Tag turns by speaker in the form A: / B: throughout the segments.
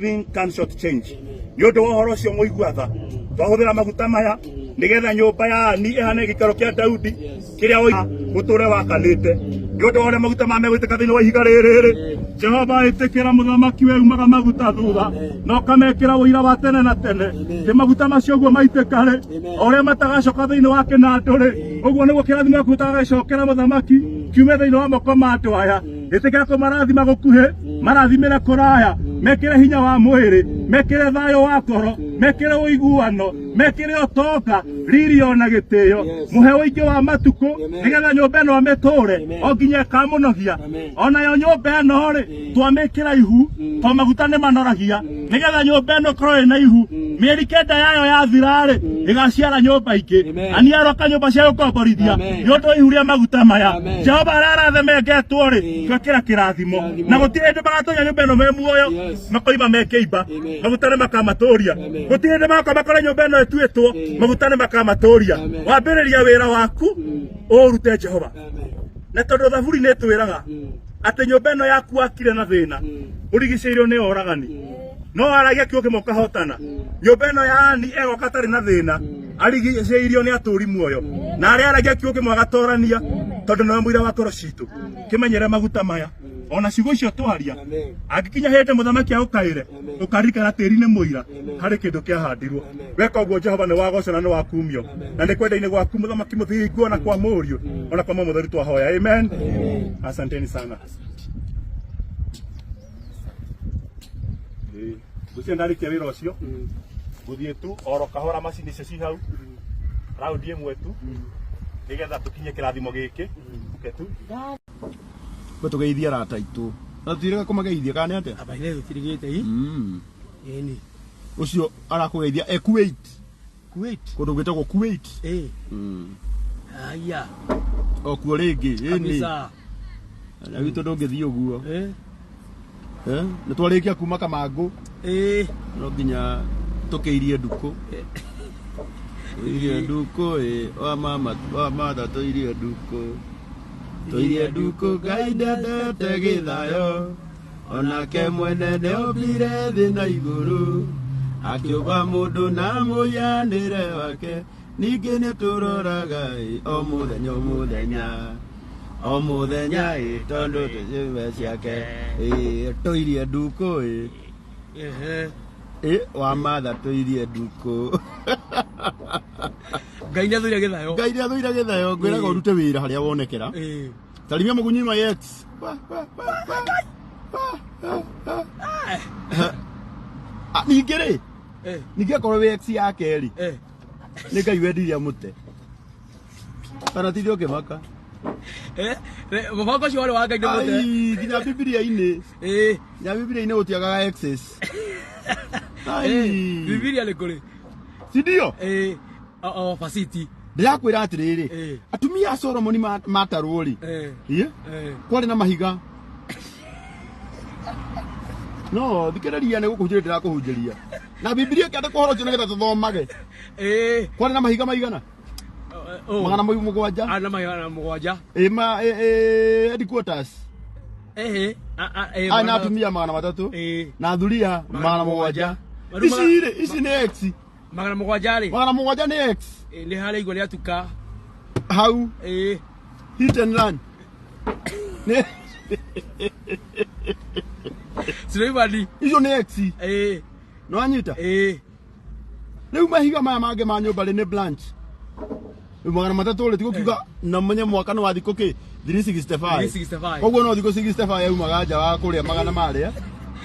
A: Can short change. Yodo horocio muiguatha. Twahuthira maguta maya nigetha nyumba ya ni ehane gikaro kia Daudi kiria oi muture wakanite. Yodo ore maguta mame gwiteka thini wa ihiga riri. Jehova itikira muthamaki we umaga maguta thutha. No kamekira uira wa tene na tene. Ti maguta macio guo maitikare. Ore matagacoka thini wake na nduri. Uguo niguo kirathimo gutagacokera muthamaki kiume thini wa moko ma andu aya. Itikira ko marathima gukuhe marathimire kuraya. Mekire hinya wa mwiri, mekire thayo wa koro, mekire uiguano, mekire otoka, riri ona gitio, muhe uingi wa matuku, nigetha nyumba ino miture, o nginya kamunogia. Ona yo nyumba ino ri, twamikira ihu, to maguta ni manoragia, nigetha nyumba ino korwo ina ihu, mieri kenda yayo yathira ri, igaciara nyumba ingi. Ani aroka nyumba cia gukomborithia, nyondo ihu ria maguta maya. Jehova arathemengetwo ri, twekira kirathimo. Na gutiri hindu magatunya nyumba ino me muoyo. Makoiba mekeiba magutane makamatoria gutinde makora nyumba ino etuitwo magutane makamatoria wambiriria wira waku urute Jehova na tondu thaburi ni twiraga ati nyumba ino yaku akire na thina urigiceirio ni oragani no aragia kiugo kimwe kahotana nyumba ino yani egoka tari na thina arigiceirio ni aturi muoyo na aria aragia kiugo kimwe agatorania tondu no muira wa koro citu kimenyere maguta maya ona ciugo icio twaria angikinya hindi muthamaki aukaire ukarikana tiri-ini muira hari kindu kiahandirwo weka uguo Jehova ni wagocana ni wakumio na ni kwenda-ini gwaku muthamaki muthingu ona kwa murio ona kwa mutheru twahoya amen. Asanteni sana. Gucio ndarikia wira ucio guthie tu oro kahora macini icio ci hau raundi imwe tu nigetha tukinye kirathimo giki ketu tugeithia rata itu na tutirega kumageithia kana atia abaire tutirigite eni ucio arakugeithia Kuwait kundu gwitagwo Kuwait aya okuo ringi eni na witu ndungithii uguo ni twarikia kuma Kamangu no nginya tukeirie nduku irie nduku o mama tatoirie nduku toirie nduku gaidete githayo onake mwene ne obire thi na iguru akiuga mundu na muyanire wake ningi ni turoraga o muthenya tondu tuciwe ciake toirie nduku wa matha toirie nduku Ngai nĩathuire githayo ngwiraga urute wira haria wonekera tarimia mugunyi ma ex ningiri ningi akorwo we ex yake ri ni Ngai wendirie mute kana tithio kimaka mabako cio wale wa Ngai mute nginya Biblia-ini Biblia-ini gutiagaga exes Biblia ni kuri sindio facility ndirakwira atiriri atumia Solomoni matarwo ri kwari na mahiga no thikiriria ni gukuhunjiria ndirakuhunjiria na Biblia kenda kuhorocio nigetha tuthomage kwari na mahiga maigana magana mugwanja na magana mugwanja headquarters na atumia magana matatu na thuria magana mugwanja ici ni ex magana mugwanja ni ex ni hale igwa atuka hau hit and run Siribali izo ni ex no anyita riu mahiga maya mange ma nyumba ri ni blanch magana matatu ri tigukiuga na menye mwaka no wathiko ki 365 koguo no thiko 65 yaumaga nja wa kuria magana maria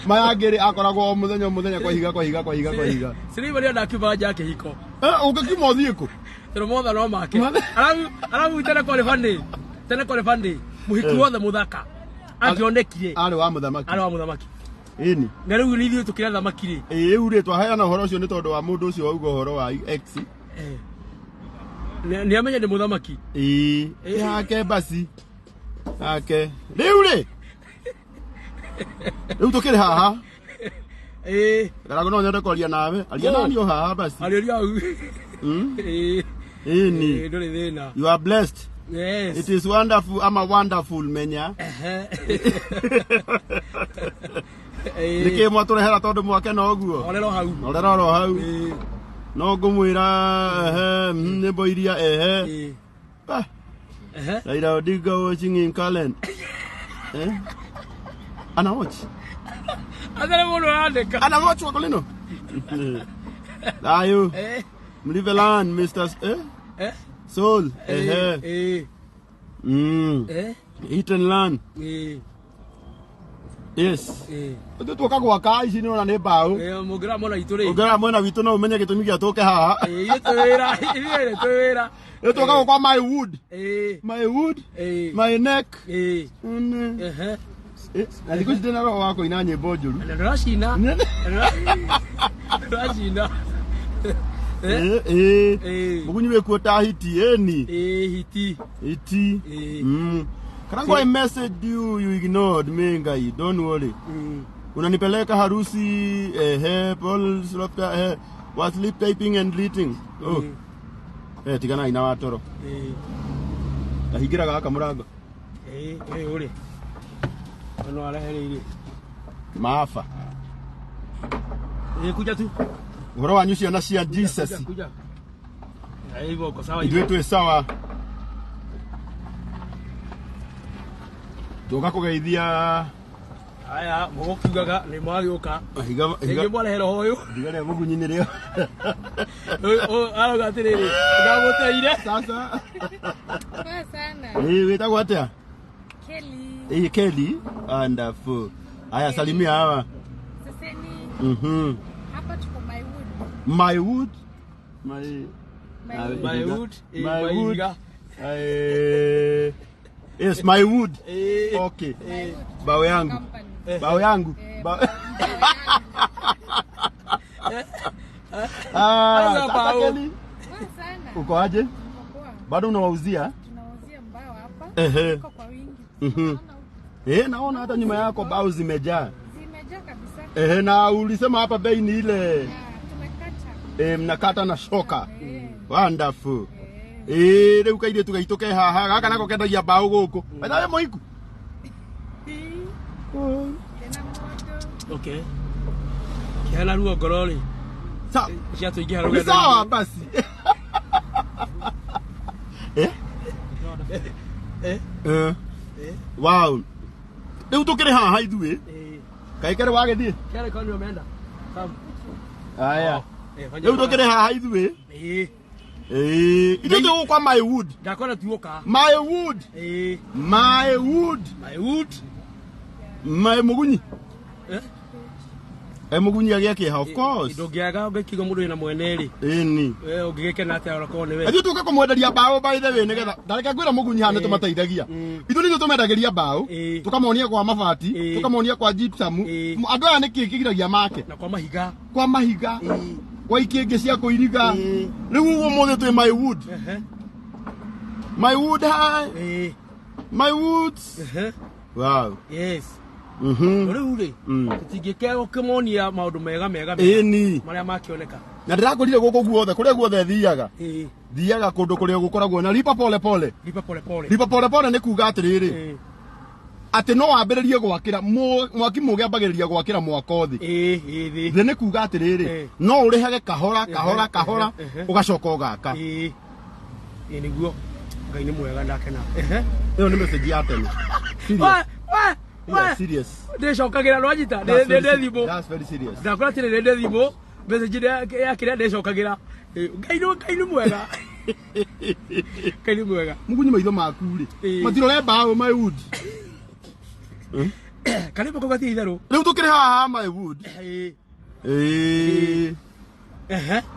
A: mayangiri akoragwo muthenya kwa higa Siribali ndakiuga nja kihiko ugakimo thiiko tero motha no make arabu tena kole fandi muhiku wothe muthaka angionekire ari wa muthamaki ini ngariu ni ithu tukira thamaki ri riu ri twaheana horo ucio ni tondu wa mundu ucio wauga horo wa ex ni amenya ni muthamaki yake basi yake riu tukire haha Karangũ no nyende kwaria nawe aria nani o haha basi aria au ini nduri thina you are blessed. Yes. It is wonderful. I'm a wonderful menya.
B: Niki mwaturehera tondu mwake no guo.
C: Orero hau.
B: Orero hau. No ngumwira nyimbo iria Raila Odinga watching in Kalen. Ana watch.
C: Adere muno andika.
B: Ana watch wakolino. Ayo. Mliveland Mr. Soul. Eaton land. Yes. Tutoka kwa kai sini ona ne bawo.
C: Mugira mona itore.
B: Mugira mona witu no umenye gitumi gia tuke haha.
C: Itwira, itwira.
B: Tutoka kwa my wood. My wood. My neck. Aliko tena wako ina nyimbo njuru.
C: Ndashina. Ndashina.
B: Mugunyi wekuo ta hiti eni. Hiti. Karangú, I messaged you, you ignored me, guy. Don't worry. Unanipeleka harusi, Paul Slopta, was lip typing and deleting. Oh. Tigana ina watoro. Tahigira gaka murago.
C: Uri. Ano ala heri.
B: Maafa.
C: Kuja tu.
B: Uhoro wanyu ciana cia Jesus.
C: Kuja. Hivyo kwa sawa.
B: Ithuĩ twĩ sawa. Tuka kugeithia
C: aya mugukiugaga ni mwagioka higa mwana hero hoyo
B: ndigare mugunyi rio
C: aroga atiriri ndamuteire
B: sasa
D: sana
B: wetagwo atia
D: Kelly
B: Kelly wonderful aya salimia hawa
D: saseni hapa tuko
B: my wood Yes, my wood. Okay. Bao yangu. Bao yangu. Sasa Kelly. Uko aje? Bado unawauzia?
D: Tunawauzia mbao hapa. Uko kwa wingi.
B: Naona hata nyuma yako bao zimejaa.
D: Zimejaa kabisa.
B: Na ulisema hapa bei ni ile.
D: Tumekata.
B: Mnakata na shoka. Wonderful. Rĩu kaire tugaitũke haha gaka nako kendagia mbaũ gũkũ wethawe mũiku
C: okay kiana ruo ngorori
B: sawa
C: cia tuingiha rugendo
B: sawa basi wow rĩu tũkĩrĩ haha ithuĩ kaĩ kere wagĩthiĩ
C: kere kwani umeenda
B: aya rĩu tũkĩrĩ haha ithuĩ Ito kwa my wood.
C: Ndakona tuoka.
B: My wood. My wood.
C: My wood.
B: My mugunyi. Mugunyi agĩake ha of course.
C: Ndũngĩaga ũngĩkiga mũndũ ina mweneri.
B: Ĩni.
C: Ũngĩgĩkena atĩa ũrako nĩ we.
B: Ithuĩ tũke kũmwenderia mbaũ by the way nĩgetha ndareke kwĩra mugunyi hana tũmateithagia. Ithuĩ nĩthuĩ tũmendagĩria mbaũ. Tũkamonia kwa mabati, tũkamonia kwa gypsum. Andũ aya nĩkĩ kĩgiragia make.
C: Na kwa mahiga.
B: Kwa mahiga. Kwa ikĩngĩ cia kũiriga rĩu ũmũthĩ twĩ my wood my wood high my woods wow
C: yes rĩu rĩ tũtingĩkega gũkĩmonia maũndũ mega marĩa makĩoneka
B: na ndĩrakũrire gũkũ guothe kũrĩa guothe thiaga thiaga kũndũ kũrĩa gũkoragwo na lipa pole pole nĩ kuga atĩrĩrĩ ati no wambĩrĩrie gwakĩra mwaki mũgĩ ambagĩrĩria gwakĩra mwako thĩ thĩ nĩ kuga atĩrĩrĩ no ũrĩhage kahora ũgacoka ũgaka
C: nĩguo Ngai nĩ mwega ndakena
B: ĩyo nĩ message ya tene serious
C: ndĩcokagĩra rwanyita ndĩ thimũ
B: that's very serious
C: ndakora atĩrĩ ndĩ thimũ message ya kĩrĩa ndĩcokagĩra Ngai nĩ mwega Ngai nĩ mwega
B: mugunyi maitho maku rĩ matirore mbaũ my wood
C: karibu kwa gati itharu
B: rĩu tũkĩrĩ haha my wood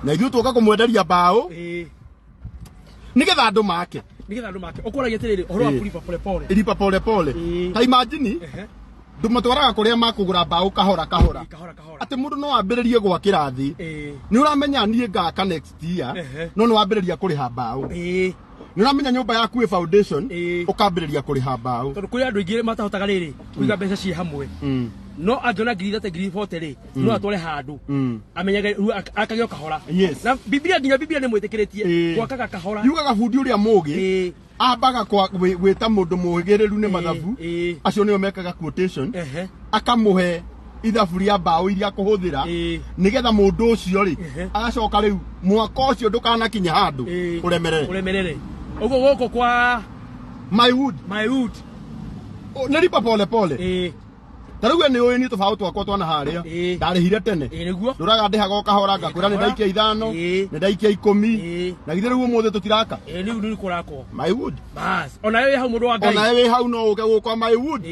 B: na ithuĩ tũka kũmwenderia mbaũ nĩgetha andũ make
C: ũkũragia atĩrĩrĩ ũhoro wa
B: lipa pole pole ta imagine ndũmatwaraga kũrĩa makũgũra mbaũ kahora atĩ mũndũ no wambĩrĩrie gwakĩra thĩ nĩ ũramenya niĩ ngaka next year no nĩ wambĩrĩria kũrĩha mbaũ nĩ ũramenya nyũmba yaku ĩ foundation ũkambĩrĩria kũrĩha mbaũ
C: tondũ kũrĩ andũ aingĩ matahotaga rĩrĩ kũiga mbeca ciĩ hamwe no angĩona ngiri 40 rĩ no atware handũ amenyage akagĩa kahora na Biblia nginya Biblia nĩ mwĩtĩkĩrĩtie gwakaga kahora
B: yugaga bundi ũrĩa mũgĩ ambaga gwĩta mũndũ mũhĩgĩrĩru nĩ mathabu acio nĩo mekaga quotation akamũhe ithaburia mbaũ iria kũhũthĩra nĩgetha mũndũ ũcio rĩ agacoka rĩu mwaka ũcio ndũkanakinya handũ ũremerere
C: ũguo gũkũ kwa
B: my wood nĩ lipa pole tarĩu nĩ ũĩ nĩ tũbaũ twakwa twana harĩa ndarĩhire tene ndũraga ndĩhaga ũkahora ngakwĩra nĩ ndaikia 5 nĩ ndaikia 10 na githĩ rĩu ũmũthĩ tũtiraka
C: rĩu nĩ kũrakwo
B: my wood
C: bas ona wewe hau mũndũ wa Ngai
B: ona wewe hau no ũke gũkwa my wood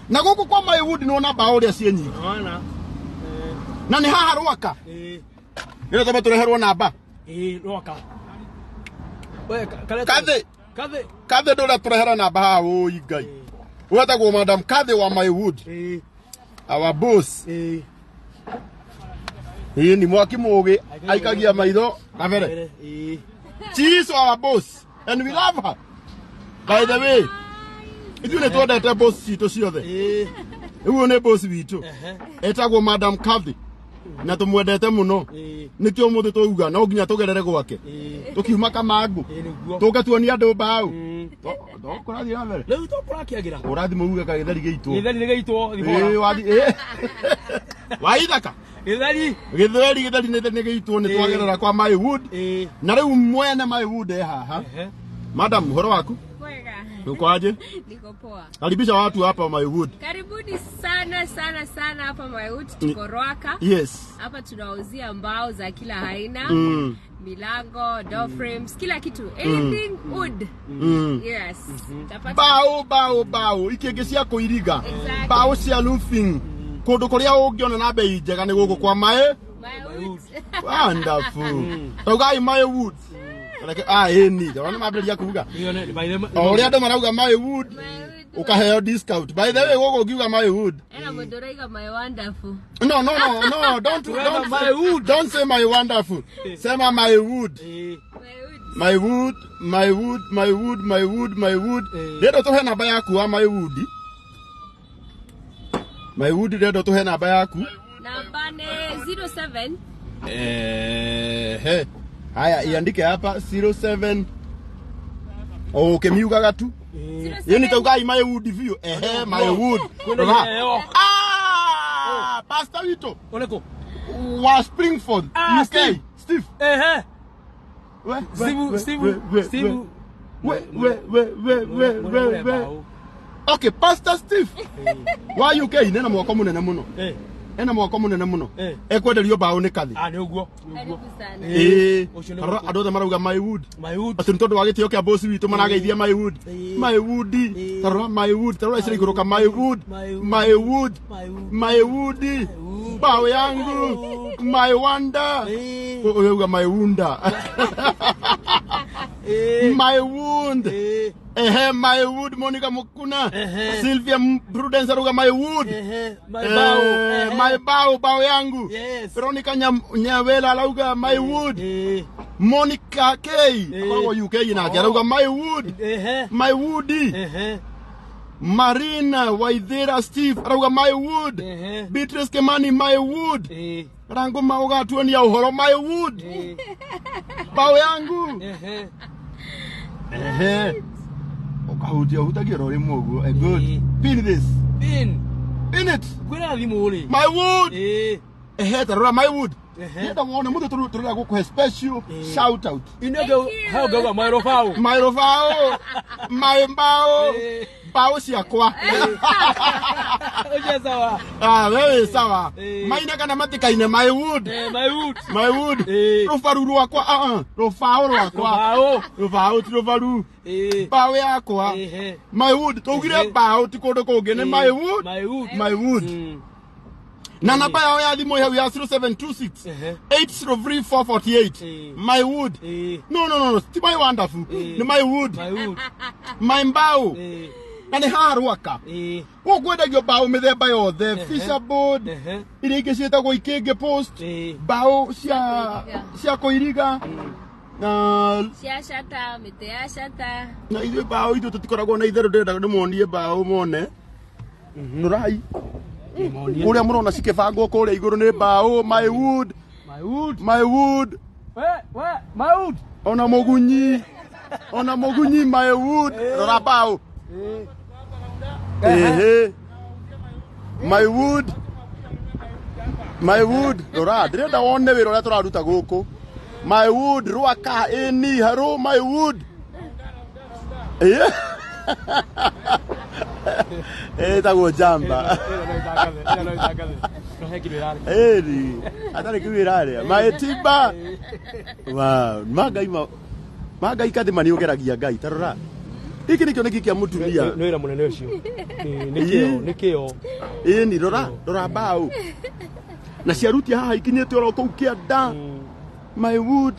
B: na gũkũ kwa my wood nĩ ona mbaũ ũrĩa ciĩ nyingĩ na nĩ haha rwaka nĩ tũme tũreherwo namba
C: rwaka
B: Kathe ndũrĩa tũrehera namba haha ũi Ngai wetagwo Madam Kathe wa my wood our boss ni Mwaki mũgĩ aikagia maitho kabere she's our boss and we love her by the way ithuĩ twendete boss citũ ciothe ũguo nĩ boss witũ etagwo Madam Kathe na tũmwendete mũno nĩkĩo ũmũthĩ tũuga no nginya tũgerere gwake tũkiuma Karangũ tũgatuonia andũ mbaũ kũrathiĩ na mbere
C: rĩu tũkũrakĩagĩra
B: ũrathi mũuga gĩtheri gĩitwo waithaka gĩtheri nĩ gĩitwo nĩ twagerera kwa my wood na rĩu mwene my wood haha madam ũhoro waku uko aje?
E: Niko poa.
B: Karibisha watu hapa my wood.
E: Karibuni sana hapa my wood, tuko Rwaka.
B: Yes.
E: Hapa tunauzia mbao za kila aina. Milango, door frames, kila kitu. Anything wood. Yes.
B: Bao. Ikenge cia kuiriga. Bao cia roofing. Kundu kuria ungiona na bei njega ni guku kwa my
E: wood.
B: Wonderful. Togai my wood. Ni wana mabeli kuga ori andu marauga my wood ukaheo discount by the way gogo ngiuga my wood
E: ena mudoraiga my wonderful
B: no don't my wood, don't say my wonderful, sema my wood ndio tuhe namba yaku wa my wood ndio tuhe namba yaku
E: namba ni 07
B: haya iandike hapa 07 miugaga tu yeni taugai my wood view my wood Pastor Vito
C: oneko
B: wa Springford UK Steve
C: Steve
B: okay Pastor Steve wa UK nena mwako munene muno ena mwako munene muno ekwenderio mbaũ nĩ Kathe
C: nĩ ũguo
B: andũ othe marauga my wood atĩ nĩ tondũ wa gĩtĩo kĩa boss witũ marageithia my wood tarora my wood tarora icira igũrũka my wood mbaũ yangu my wonder ũyauga my wonder my wood my wood Monica Mukuna Sylvia Prudence aruga my wood my bao yangu Veronica Nyawela aruga my wood Monica K kwa UK na aruga my wood Marina Waithera Steve aruga my wood Beatrice Kemani my wood rango mauga tuonia uhoro my wood bao yangu ukahutia utagira uri mugu good pin this pin it
C: kwira thimu
B: my wood tarora my wood nenda muone muthu turira gukuhe special shout out
C: inogo how go my rofao
B: my mbao ciakwa
C: sawa
B: wewe sawa maina kana matikaine my wood rofaru rwakwa rofao rofaru mbao yakwa my wood tugire mbao tikundu kungi ni my wood na namba yao ya thimu ya 0726 803 my wood no ti my wonderful ni my wood my mbao na ni harwaka ũkwendagio mbaũ mĩthemba yothe fisher board iria ingĩ ciĩtagwo ikĩngĩ post mbaũ cia kũiriga na
E: cia shata mĩtĩ ya shata
B: na ithuĩ mbaũ ithuĩ tũtikoragwo na itherũ ndĩrenda ndĩmonie mbaũ mone nurai ũrĩa mũrona cikĩbangwo kũrĩa igũrũ nĩ mbaũ my wood ona mũgunyi my wood rora mbaũ my wood My wood, rora, ndirenda wone wira uria turaruta guku. My wood, rwaka eni, hello my wood. Tago jamba. Atari kiwirare. My tiba. Wow, magai kade mani ogeragia ngai, tarora. Iki nikyo nikikia mutumia.
C: No ira munene ucio. Nikio.
B: Ni rora bao. Na ciaruti haha ikinyete oro kou kianda. My wood.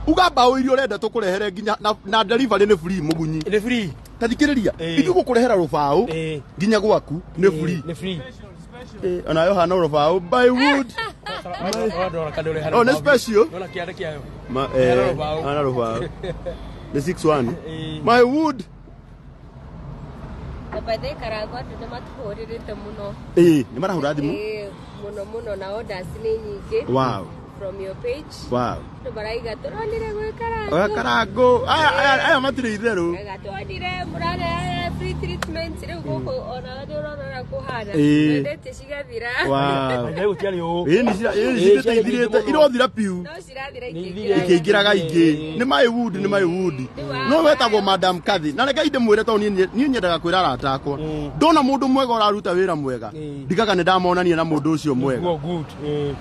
B: Ugamba oirio renda tukurehere nginya na delivery ni free mugunyi.
C: Ni free.
B: Tathikiriria. Ithuko kurehera rubao nginya gwaku ni free.
C: Ni free.
B: Ona yo hana rubao by wood. Oh, ni special.
C: Ona kiande kiayo.
B: Hana rubao. The 6-1. My wood.
E: Baadaye Karangú ndio matuhorerete muno.
B: Ni marahura thimu.
E: Muno na orders ni nyingi.
B: Wow.
E: From your page.
B: Wow.
E: Ndo baraiga turonire gwe Karangú.
B: Karangú. Aya matire itheru.
E: Gatondire murare free treatment rĩu gũkũ ona nĩ ũrona kũhana. Ndete cigathira.
B: Wow.
C: Ngai gũtiarĩ ũũ.
B: Ni cirathirĩte irothira piu.
E: No cirathira
B: ikĩingĩraga ingĩ. Nĩ my wood. No wetagwo Madam Kathi. Na reke inde mwĩre tondũ niĩ nyendaga kwĩra arata akwa. Ndona mũndũ mwega ũraruta wĩra mwega. Ndigaga nĩ ndamonania na mũndũ ũcio mwega.
C: Good.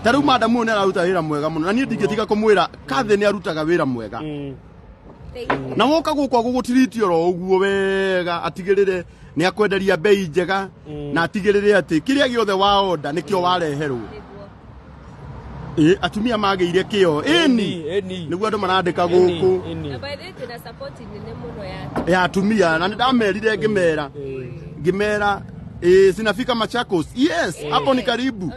B: Ta rĩu Madam ũyũ nĩ araruta wĩra mwega mũno. Na niĩ ndingĩtiga kũmwĩra Kathi nĩ arutaga wĩra mwega. Na woka gũkwa gũgũtiritio ro ũguo wega atigĩrĩre nĩ akwenderia bei njega na atigĩrĩre atĩ kĩrĩa gĩothe wa order nĩkĩo wareherwo. Atumia magĩire kĩo nĩguo andũ marandĩka gũkũ.
E: Na by the way tuna support nene muno
B: ya atumia na ndamerire ngimera zinafika Machakos. Yes, hapo ni karibu.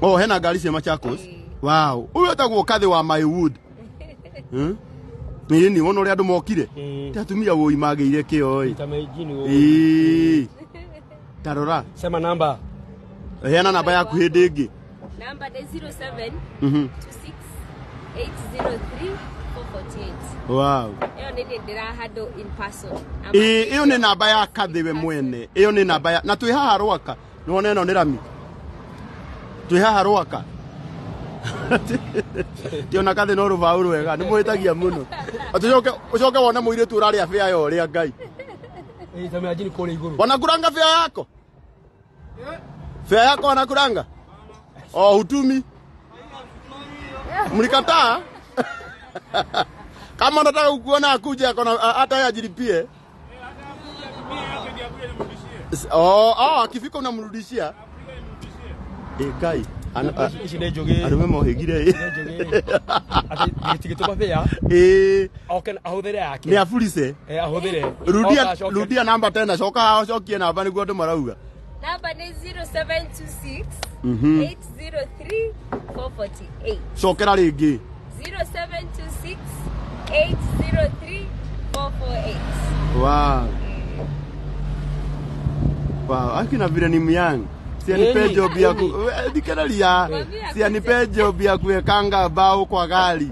B: Oh, hena gari cia Machakos. Wow. Uyu etagwo Kathi wa my wood. Ni wona uri andu mokire. Tatumia woi magĩire kĩo tarora.
C: Sema namba.
B: Hena namba yaku hĩndĩ ĩngĩ.
E: Namba ni 07 26 803 448.
B: Wow.
E: Iyo nĩ ndĩrahando in person.
B: Iyo nĩ namba ya Kathi we mwene. Iyo nĩ namba ya na twĩ haha rwaka. Nĩwona ĩno nĩ rami. Twĩ haha rwaka. Tiona Kathi no rũbaũ rwega nĩ mwĩtagia mũno. Ucoke wone mũirĩtu ũrarĩa bĩa yo ũrĩa Ngai.
C: Tamia jini kule iguru.
B: Wanakuranga bĩa yako? Bĩa yako wanakuranga? Oh, hutumi. Mlikataa? Kama unataka kuona akuje hata yeye ajilipie. Akifika unamrudishia. Kai. Arume mohegire.
C: Ati gituba bia. Ahũthĩre yake.
B: Ni afurise.
C: Ahũthĩre.
B: Rudia namba tena cokie namba nĩguo andũ marauga.
E: Namba ni 0726 803 448.
B: Cokera rĩngĩ.
E: 0726 803 448.
B: Wow. Wow, akina vile ni myang. Sianipe job yaku. Dikararia. Sianipe job yaku ekanga bao kwa gari.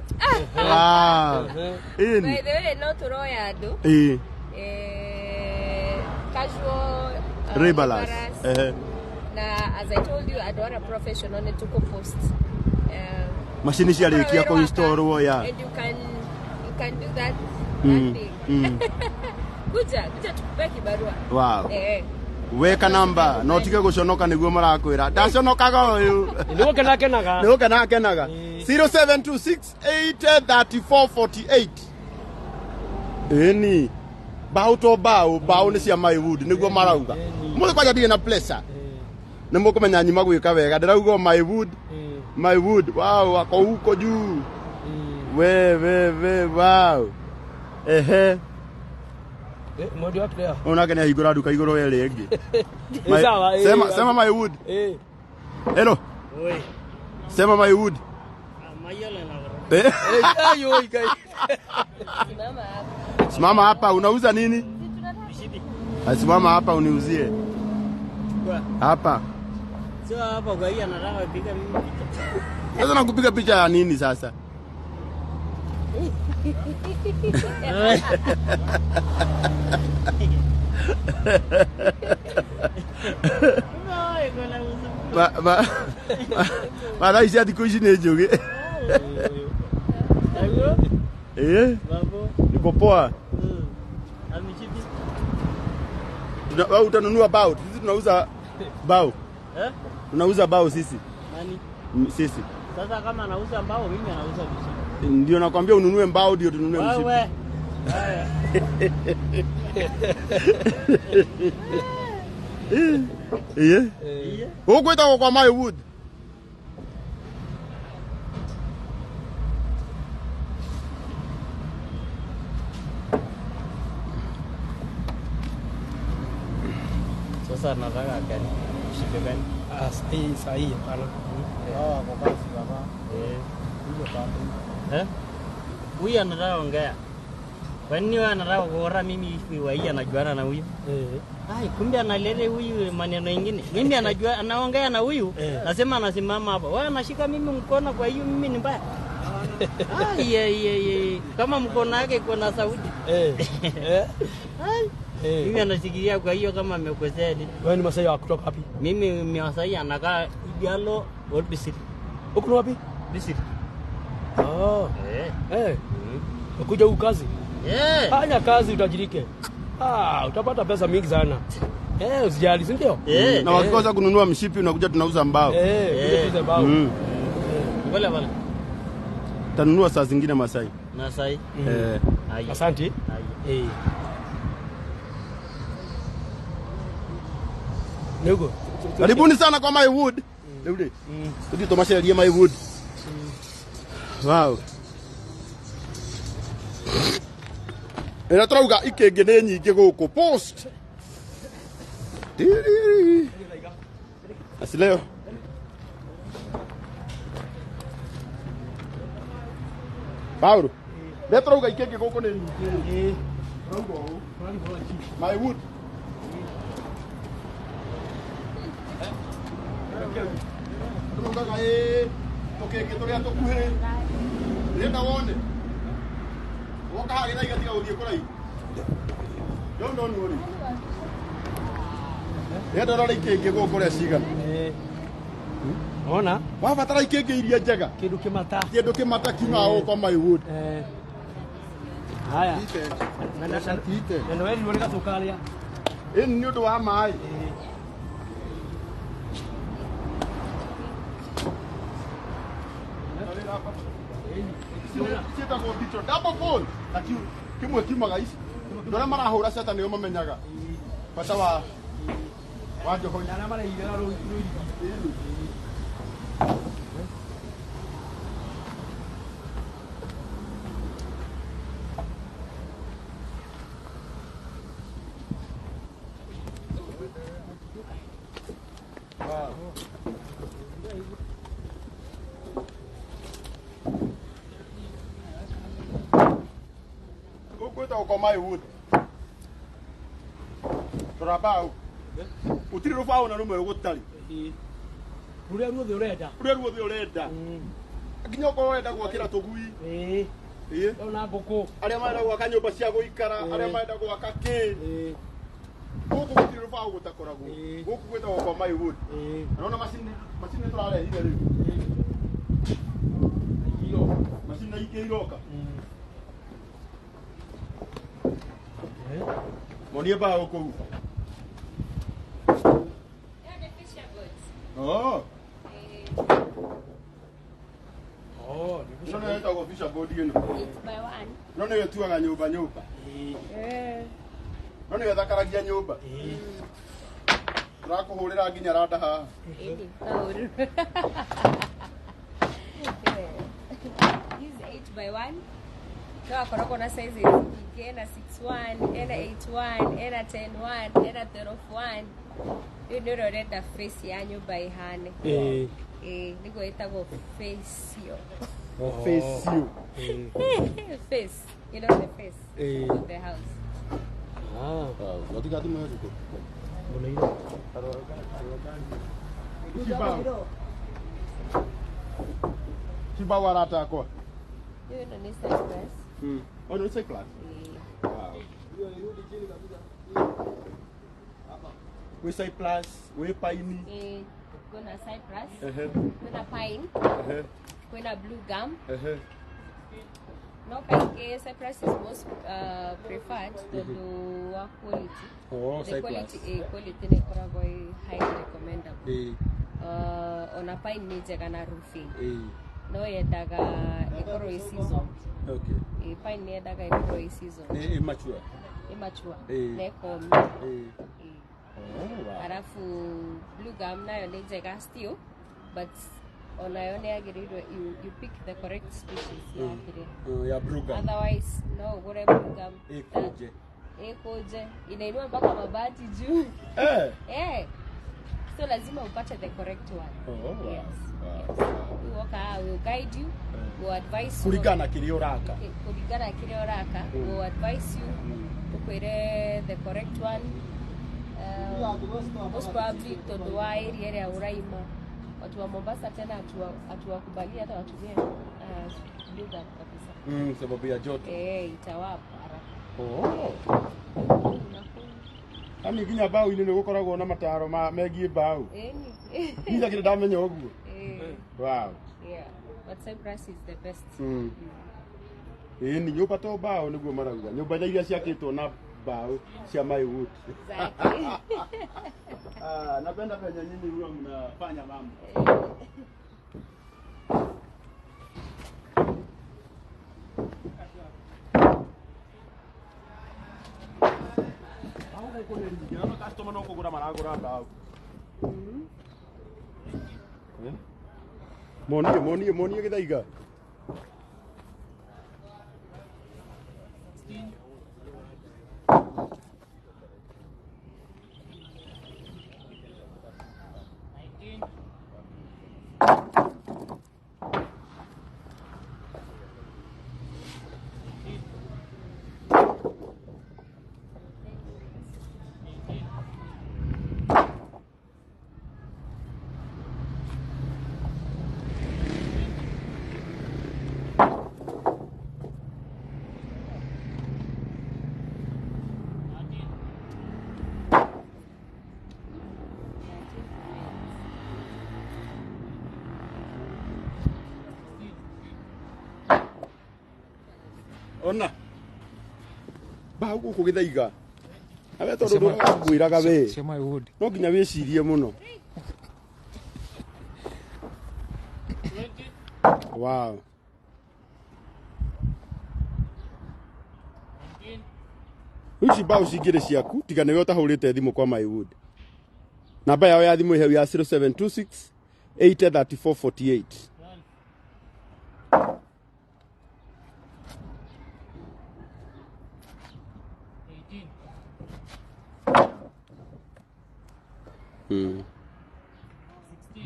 B: Wow.
E: By the way, no turoya adu. Casual
B: rebalance.
E: Na as I told you, I don't want a professional need to post.
B: Machine ciarĩkia ko install ya.
E: And you can do that. Kuja tukupe kibarua.
B: Wow. Weka namba no tige guconoka niguo marakwira ndaconokaga uyu nigo kenaga 0726834448 eni bao ni cia my wood niguo marauga muthi kwaja dige na pressure ni mukumenya nyima gwika wega ndirauga my wood wow wako huko juu we wow
C: Mwambia wapi leo?
B: Unake ni higura duka igoro wele egi.
C: Sawa.
B: Sema my wood. Hello.
C: Oi.
B: Sema my wood.
C: Mayole na. Ayo kai.
B: Simama hapa unauza nini? Simama hapa uniuzie. Hapa.
C: Sio hapa kwa hiyo anataka kupiga mimi picha.
B: Sasa nakupiga picha ya nini sasa? Mara isi ati kuishi ni njugi. Niko poa. Wewe utanunua bao. Sisi tunauza bao. Tunauza bao sisi.
F: Nani?
B: Sisi.
F: Sasa kama anauza mbao mimi anauza mshipi.
B: Ndio nakwambia ununue mbao ndio tununue mshipi.
F: Wewe.
B: Huko ita kwa my wood.
F: Sasa nataka gani? Mshipi gani?
C: Sahihi hapana.
F: Kwa kazi baba. Hiyo baba. Huyu anataka ongea. Kwani wewe anataka kuora mimi hivi wai anajuana na huyu? Ai, kumbe analele huyu maneno mengine. Mimi anajua anaongea na huyu. Nasema anasimama hapa. Wewe anashika mimi mkono kwa hiyo mimi ni mbaya. Ai. Kama mkono wake iko na sauti. Mimi anashikilia kwa hiyo kama amekosea nini?
C: Wewe ni Masai wa kutoka wapi?
F: Mimi ni Masai anakaa Idialo Old Bisiri.
C: Uko wapi?
F: Bisiri.
C: Ukuja huku kazi? Fanya kazi utajirike. Utapata pesa mingi sana. Usijali, si ndio?
B: Na wakikosa kununua mshipi unakuja tunauza mbao.
C: Kuja mbao.
F: Wala.
B: Tanunua saa zingine Masai.
F: Masai.
C: Asante. Nugo.
B: Karibuni sana kwa my wood. Leo. Tudi tomasha ya my wood. Wow. Era trauga ikenge nyingi guku post. Asileo. Paulo. Le trauga ikenge guku ni nyingi. My wood. Okay, que toria to kuhe. Nenda wone. Woka hagina igatiga uthie kurai. Don't worry. Nenda rora ikenge gukore cigana.
C: Ona?
B: Wabatara ikenge iria njega.
C: Kindu kimata
B: kinga kwa my wood.
C: Haya.
B: Tite.
C: Ndio wewe unaona tukalia.
B: Ni undu wa mai. Sita go bicho double phone lakini kimwe kimaga ici ndora marahura seta niyo mamenyaga bata wa joho
C: Yana mara igara ro
B: kwa my wood. Turabao. Utiri rufao na numero gutari.
C: Ruria ruothe urenda.
B: Nginya ko urenda gwakira tugui.
C: Ona ngũkũ.
B: Aria marenda gwaka nyumba cia guikara, aria marenda gwaka ki. Guku gutiri rufao gutakoragwo. Guku gwetagwo kwa my wood. Naona machine turarehire riu. Machine ikiroka. Monie ba huko. Ndio ndio itago fisha body ino.
E: 8x1.
B: Ndio ndio tuaga nyumba. Ndio ndio thakaragia nyumba. Turakuhurira nginya rada haha.
E: This is 8x1. Kwa koroko na size ina 6.1, ina 8.1, ina 10.1, ina 12.1. Hiyo ndio reda face ya nyumba ihane. Niko itago facio.
B: Facio.
E: Face. You know the face of the house.
B: Watika tu mwe tuko. Kiba warata kwa.
E: Hiyo ndio ni size class.
B: Oh, no, it's a class. Wow. We Cyprus, we Pine.
E: Kuna cypress,
B: Uh-huh.
E: kuna pine,
B: Uh-huh.
E: kuna blue gum.
B: Uh-huh.
E: No, pine cypress is most preferred to do quality.
B: Oh,
E: The
B: Cyprus.
E: quality ni koragoi highly recommendable. Ona pine ni jega na roofing. No yendaga ikoro season.
B: Okay.
E: Pine ni yendaga ikoro season.
B: Immature.
E: Immature.
B: Eh.
E: Nekomi.
B: Oh, wow.
E: Alafu blue gum nayo ni jega still, but onayo ni agirido you pick the correct species
B: Ya blue gum.
E: otherwise no ugure blue gum koje inainua mpaka mabati juu so lazima upate the correct one. Yes. We will guide you, we will advise you
B: Kulingana kilio raka
E: we will advise you tukwire the correct one. Most probably tondu wa area ya uraima watu wa Mombasa tena atuwakubalia hata watumie lugha kabisa.
B: Sababu ya joto.
E: Itawapa
B: Ani ginya bao ile gukoragwo na mataro megie bao. Nija kile ndamenya oguo. Wow.
E: Yeah. But Cyprus is the best.
B: Ni nyumba to bao niguo marauga. Nyumba iria ciakitwo na bao cia my wood.
E: Exactly.
B: Napenda venye nyinyi huwa mnafanya mambo. Customer no kugura maragura bao. Monie githaiga. Ona ba guku githaiga awe tondu ndwiraga we
G: Sema wood
B: no nginya wicirie muno. Wow. Uci bao cingire ciaku tiga niwe utahurite thimu kwa my wood. Namba yao ya thimu iheu ya 0726 803448.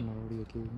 G: Mwambia kiu.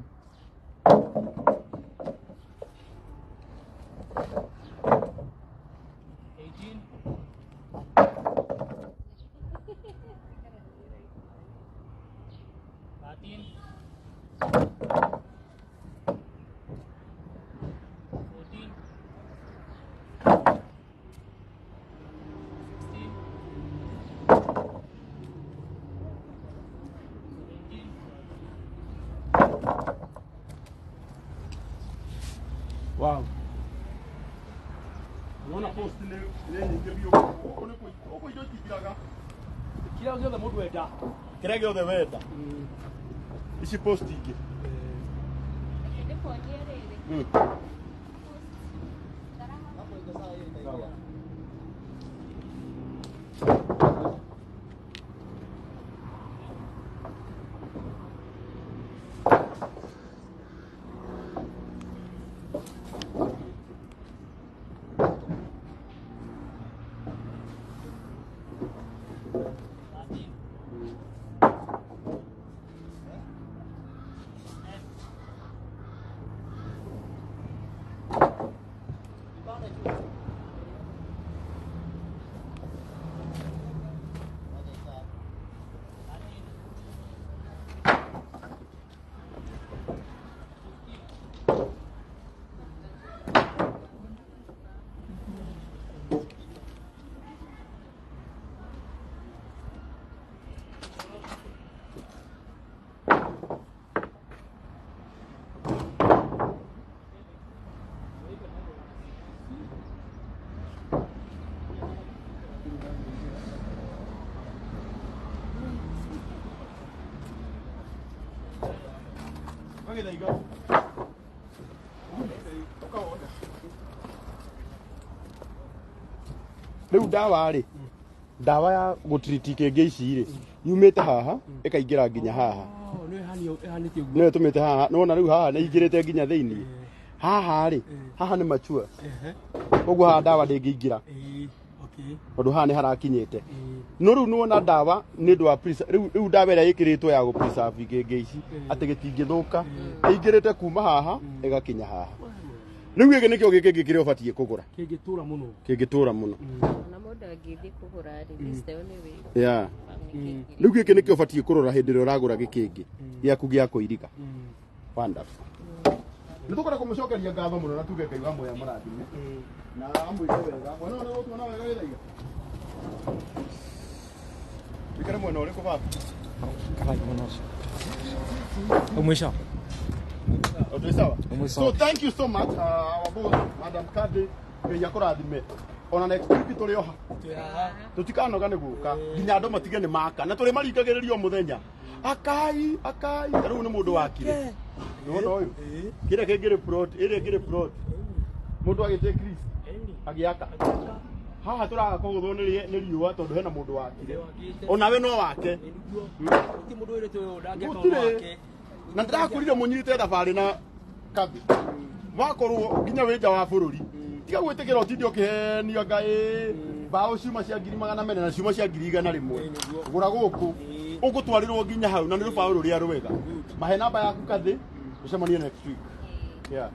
B: Wow. Unaona post ile nyingi bio. Uko ido kiraga.
C: Kila gothe mundu enda.
B: Kira giothe wenda. Ici post ingi.
E: Ndipo niere.
B: Kagetha iga. Riu ndawa ri. Ndawa ya gutriti kenge ici ri. Yumite haha ikaingira nginya haha. No tumite haha. Nona riu haha ni ingirite nginya thiini. Haha ri. Haha ni machua. Koguo haha ndawa ndingiingira. Tondu haha ni harakinyite. No riu nuona ndawa ni ndu wa riu ndawa ira ikiritwo ya gu preserve kenge ici ati gitingithuka ingirite kuma haha igakinya haha. Riu giki nikio giki kire ubatie kugura.
C: Kingitura muno.
B: Kingitura muno.
E: Na mundu angithi kugura ri this the only way.
B: Yeah. Riu giki nikio ubatie kurora hindi ria uragura gikingi giaku gia kuiriga. Wonderful. Nitukora kumucokeria ngatho muno na tuge Ngai wa moya murathime. Na amwite wega. Mwana ona gutwana wega githaiga. Ikare mwana uri kubaba.
G: Karai monoso. Umesha.
B: Okay, sawa. So thank you so much our boss Madam Kade yakurathime. Ona next week tuli oha. Tutikanoga ni guka. Nginya andu matige ni maka na tuli marikagiririo muthenya. Akai. Riu ni mundu wakire. No uyu. Kire kengire plot, ire ngire plot. Mundu agite Chris. Agiaka. Haha turaga kuguthwo ni riua tondu hena mundu wakire. Ona we no wake.
C: Ti mundu ire tu ndangeka wake.
B: Na ndirakurire munyite thabari na Kabi. Wakorwo nginya winja wa bururi. Tiga gwitikira utindi ukihenia Ngai. Bao ciuma cia 400 na ciuma cia 101. Gura guku. Ugutwarirwo nginya hau na ni rubaũ ruria rwega. Mahe namba yaku Kathi. Tucemanie next week. Yeah.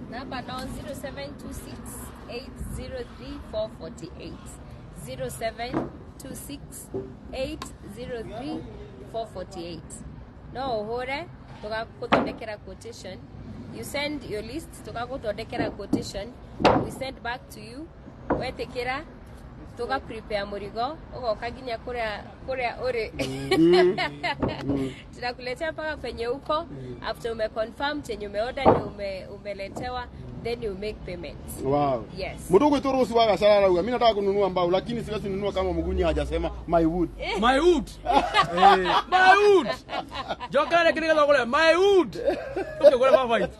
E: Number now 0726-803-448. 0726-803-448. No hore, tugakuthondekera quotation. You send your list, tugakuthondekera quotation. We send back to you. Wetekera, tuga prepare murigo, ugoka nginya kuria uri. Tunakuletea mpaka penye uko. After umeconfirm chenye umeorder ni umeletewa, then you make payment.
B: Wow.
E: Yes.
B: Mundu gwitu ruci wa gacara rauga mimi nataka kununua mbao lakini siwezi nunua kama Mugunyi hajasema my wood.
C: My wood. My wood. Jokana kile kile my wood. Okay, kwa fight.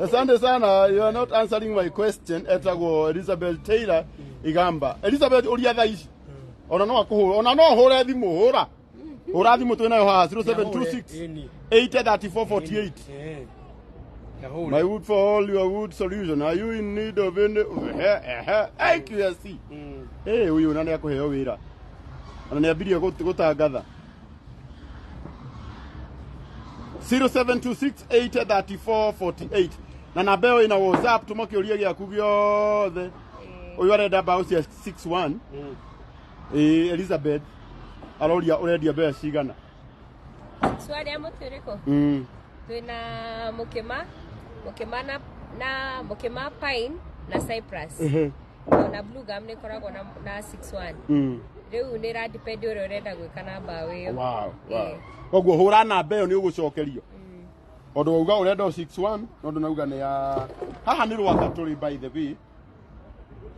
B: Asante sana, you are not answering my question. Etago Elizabeth Taylor igamba. Elizabeth uria tha ici. Ona no akuhura, ona no hore thimu hura. Hura thimu twina yo ha 0726 83448. My wood for all your wood solution. Are you in need of any? Thank you, see. Hey, huyu nani akuheo wira? Ananiabiria gutangatha. 0726-83448. Na namba ĩyo ina WhatsApp tuma kĩũria gĩaku gĩothe. Ũyũ arenda bao cia 61. Elizabeth aroria ũrendia mbeca cigana?
E: Swali ya mutiriko. Twina mukema pine na cypress. Na blue gum ni koragwo na 61. Riu ni ra depend uri urenda gwika namba ĩyo.
B: Wow. Koguo hura namba ĩyo ni ũgũcokerio. Ondu uga urenda 61 nondu nauga ni ya haha ni rwaka turi by the way.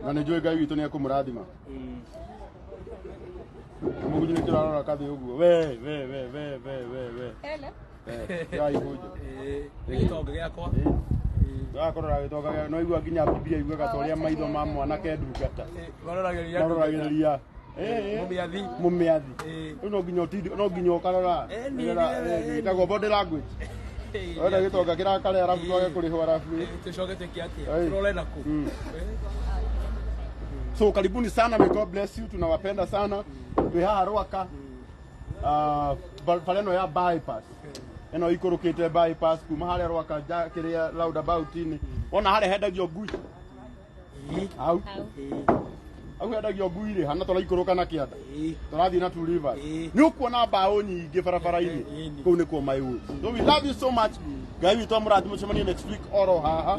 B: Na ni njui Ngai witũ ni akumurathima. Mugunyi ni kirarora Kathi uguo. We.
E: Hello.
B: Ya ihujo.
C: Gitonga giakwa.
B: Akorora gitonga gia no igua nginya bibia igua gatoria maitho ma mwanake ndungata. Baroragĩria. Mumiathi. No nginya ukarora. Ĩtagwo body language. Oda gitonga kirakare arabu twage kurihwo arabu.
C: Tucogete kiatia. Turole naku.
B: So karibuni sana, may God bless you, tunawapenda sana. Twi haha Rwaka. Paleno ya bypass. Eno ikorokete bypass kuma haria Rwaka kiria roundabout ini. Ona haria hendagio ngui. Au hendagio ngui ri hana tola ikoroka na kianda. Turathi na Two Rivers. Ni ukuona mbao nyingi barabara-ini. Kuu ni kwa my wood. So we love you so much. Ngai witũ amurathime mũcemanie next week oro haha.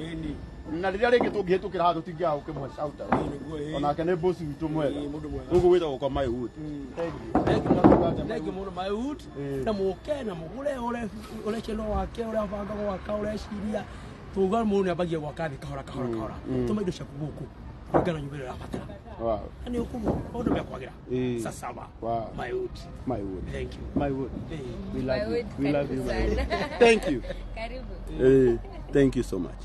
B: Na riria ringi tungihĩtũkĩra haha tũtingĩaga gũkĩmũhe shout out. Onake nĩ boss witũ mwega. Ũguo wĩtagwo kwa my wood.
C: Thank you muno my wood. Na mũke na mũgũre ore kĩno wake ore banga gwaka ore ciria. Tuga mũno ambagia gwaka thĩ kahora. Tuma indo ciaku gũkũ. kugana nyumba ya matara.
B: Wow.
C: Ani ukumu odo bya kwagira. Sasa ba.
B: Wow.
C: My wood.
B: My wood.
C: Thank you.
B: My wood. We love
E: My
B: you.
E: wood,
B: We love you,
E: karibu
B: my wood.
E: sana.
B: Thank you.
E: Karibu.
B: Thank you so much.